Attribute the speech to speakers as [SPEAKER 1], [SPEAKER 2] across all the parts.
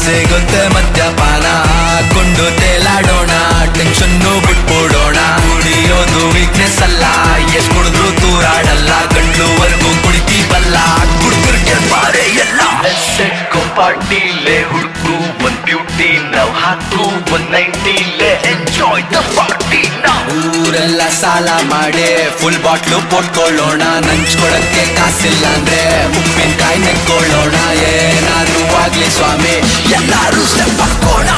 [SPEAKER 1] ಸಿಗುತ್ತೆ ಮದ್ಯಪಾನ ಹಾಕೊಂಡು ತೇಲಾಡೋಣ, ಟೆನ್ಷನ್ನು ಬಿಟ್ಬಿಡೋಣ. ಕುಡಿಯೋದು ವೀಕ್ನೆಸ್ ಅಲ್ಲ, ಎಷ್ಟ್ ಕುಡಿದ್ರು ತೂರಾಡಲ್ಲ, ಗಂಟ್ಲುವರೆಗೂ ಕುಡಿತೀವಲ್ಲ, ಹುಡುಗರಿಗೆ ಬಾರೆ ಎಲ್ಲ. ಪಾರ್ಟಿಲೇ ಹುಡುಕ್ರು ಒಂದ್ ಬ್ಯೂಟಿ, ನಾವು ಹಾಕ್ರು ಒಂದ್ 90ಲೇ ಎಂಜಾಯ್ ದ ಪಾರ್ಟಿ. ಊರೆಲ್ಲ ಸಾಲ ಮಾಡಿ ಫುಲ್ ಬಾಟ್ಲು ಕೊಟ್ಕೊಳ್ಳೋಣ, ನಂಚ್ಕೊಳಕ್ಕೆ ಕಾಸಿಲ್ಲ ಅಂದ್ರೆ ಉಪ್ಪಿನಕಾಯಿ ನೆಕ್ಕೊಳ್ಳೋಣ. ಏನಾದ್ರು ಆಗ್ಲಿ ಸ್ವಾಮಿ ಎಲ್ಲಾರು ಸ್ಟೆಪ್ ಹಾಕೋಣ.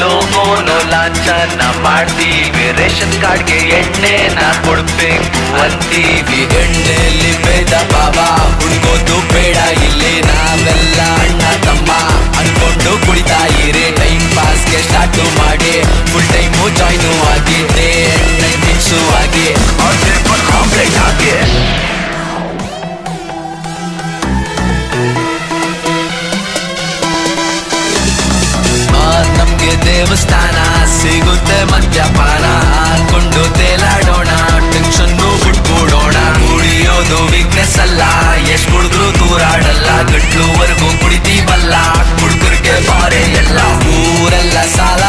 [SPEAKER 1] ಲೋಗೋನೋ ಲಾಂಛನ ಮಾಡ್ತೀವಿ, ರೇಷನ್ ಕಾರ್ಡ್ಗೆ ಎಣ್ಣೆನ ಕೊಡ್ಬೇಕು ಅಂತೀವಿ. ಎಣ್ಣೆಲಿ ಭೇದ ಭಾವ ಹುಡುಗೋದು ಬೇಡ, ಇಲ್ಲಿ ನಾವೆಲ್ಲ ಅಣ್ಣ ತಮ್ಮ ಅನ್ಕೊಂಡು ಕುಡಿತಾ ಇರಿ. ಟೈಮ್ ಪಾಸ್ಗೆ ಸ್ಟಾರ್ಟ್ ಮಾಡಿ ಫುಲ್ ಟೈಮು ಜಾಯ್ನು ಆಗಿದೆ, ಎಣ್ಣೆ ಮಿಕ್ಸು ಆಗಿ ಕಾಂಪ್ಲೇಟ್ ಆಗಿ. ನಮ್ಗೆ ದೇವಸ್ಥಾನ ಸಿಗುತ್ತೆ ಮದ್ಯಪಾನ ಹಾಕೊಂಡು ತೇಲಾಡೋಣ, ಟೆನ್ಷನ್ನು ಬಿಟ್ಬಿಡೋಣ. ಕುಡಿಯೋದು ವೀಕ್ನೆಸ್ ಅಲ್ಲ, ಎಷ್ಟ್ ಕುಡಿದ್ರು ತೂರಾಡಲ್ಲ, ಗಂಟ್ಲುವರೆಗೂ ಕುಡಿತೀವಲ್ಲ, ಹುಡುಗರಿಗೆ ಬಾರೆ ಎಲ್ಲ. ಊರೆಲ್ಲ ಸಾಲ